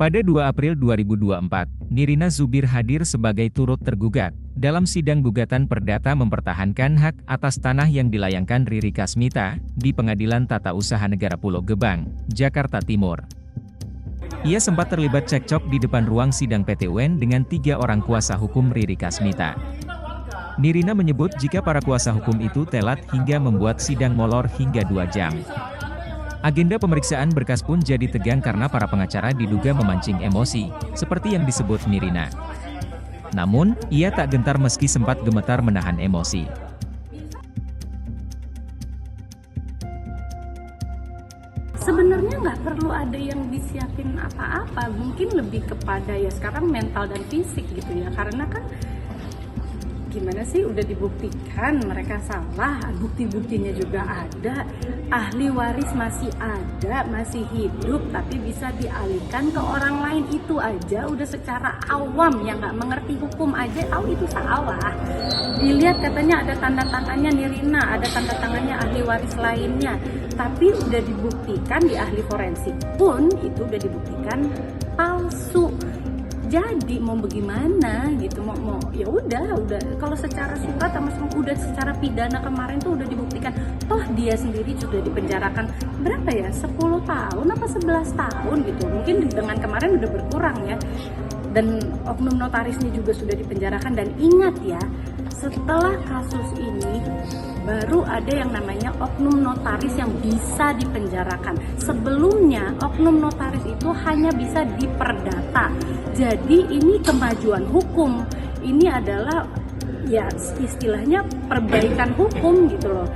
Pada 2 April 2024, Nirina Zubir hadir sebagai turut tergugat dalam sidang gugatan perdata mempertahankan hak atas tanah yang dilayangkan Riri Kasmita di Pengadilan Tata Usaha Negara Pulau Gebang, Jakarta Timur. Ia sempat terlibat cekcok di depan ruang sidang PT UN dengan 3 orang kuasa hukum Riri Kasmita. Nirina menyebut jika para kuasa hukum itu telat hingga membuat sidang molor hingga 2 jam. Agenda pemeriksaan berkas pun jadi tegang karena para pengacara diduga memancing emosi, seperti yang disebut Nirina. Namun, ia tak gentar meski sempat gemetar menahan emosi. Sebenarnya nggak perlu ada yang disiapin apa-apa, mungkin lebih kepada ya sekarang mental dan fisik gitu ya, karena kan gimana sih, udah dibuktikan mereka salah, bukti-buktinya juga ada, ahli waris masih ada, masih hidup, tapi bisa dialihkan ke orang lain. Itu aja udah secara awam yang nggak mengerti hukum aja tahu itu salah. Dilihat katanya ada tanda tangannya Nirina, ada tanda tangannya ahli waris lainnya, tapi udah dibuktikan di ahli forensik pun itu udah dibuktikan palsu. Jadi mau bagaimana gitu, mau ya udah kalau secara surat sama udah secara pidana kemarin tuh udah dibuktikan, toh dia sendiri sudah dipenjarakan berapa ya, 10 tahun apa 11 tahun gitu, mungkin dengan kemarin udah berkurang ya, dan oknum notarisnya juga sudah dipenjarakan. Dan ingat ya, setelah kasus ini baru ada yang namanya oknum notaris yang bisa dipenjarakan. Sebelumnya oknum notaris itu hanya bisa diperdata. Jadi ini kemajuan hukum. Ini adalah ya istilahnya perbaikan hukum gitu loh.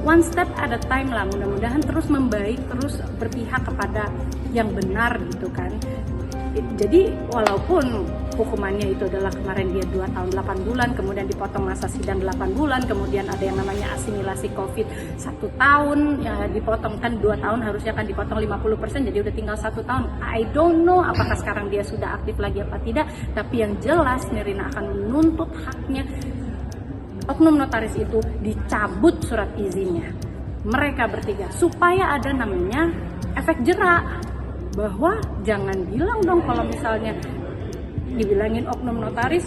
One step at a time lah, mudah-mudahan terus membaik, terus berpihak kepada yang benar gitu kan. Jadi walaupun hukumannya itu adalah kemarin dia 2 tahun 8 bulan, kemudian dipotong masa sidang 8 bulan, kemudian ada yang namanya asimilasi COVID 1 tahun, ya dipotong kan 2 tahun harusnya kan dipotong 50%, jadi udah tinggal 1 tahun. I don't know apakah sekarang dia sudah aktif lagi apa tidak, tapi yang jelas Nirina akan menuntut haknya oknum notaris itu dicabut surat izinnya. Mereka bertiga, supaya ada namanya efek jerak. Bahwa jangan bilang dong kalau misalnya dibilangin oknum notaris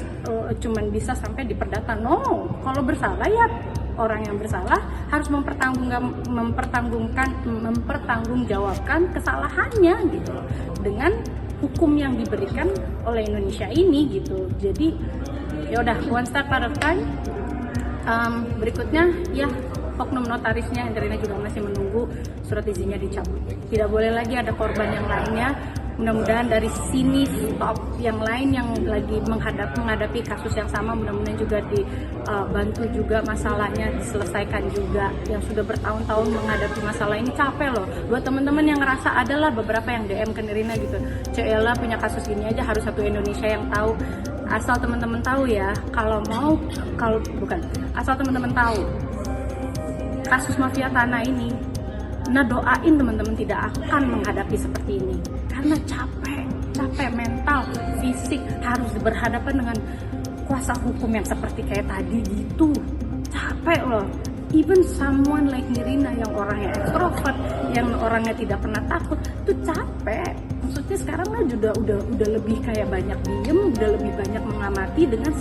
cuman bisa sampai diperdata. No, kalau bersalah ya orang yang bersalah harus mempertanggungjawabkan kesalahannya gitu dengan hukum yang diberikan oleh Indonesia ini gitu. Jadi ya udah, one step at a time. Berikutnya ya oknum notarisnya, Nirina juga masih menunggu surat izinnya dicabut. Tidak boleh lagi ada korban yang lainnya. Mudah-mudahan dari sini stop yang lain yang lagi menghadapi kasus yang sama, mudah-mudahan juga dibantu juga masalahnya diselesaikan juga. Yang sudah bertahun-tahun menghadapi masalah ini capek loh. Buat teman-teman yang ngerasa, adalah beberapa yang DM ke Nirina gitu, Cela punya kasus ini aja harus satu Indonesia yang tahu. Asal teman-teman tahu ya, asal teman-teman tahu kasus mafia tanah ini, nah doain teman-teman tidak akan menghadapi seperti ini, karena capek mental, fisik, harus berhadapan dengan kuasa hukum yang seperti kayak tadi gitu, capek loh. Even someone like Nirina yang orangnya extrovert, yang orangnya tidak pernah takut, tuh capek. Maksudnya sekarang lah udah lebih kayak banyak diem, udah lebih banyak mengamati dengan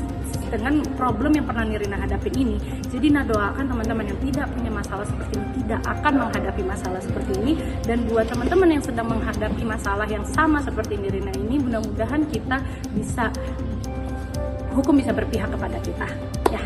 problem yang pernah Nirina hadapin ini. Jadi doakan teman-teman yang tidak punya masalah seperti ini tidak akan menghadapi masalah seperti ini. Dan buat teman-teman yang sedang menghadapi masalah yang sama seperti Nirina ini, mudah-mudahan hukum bisa berpihak kepada kita. Ya.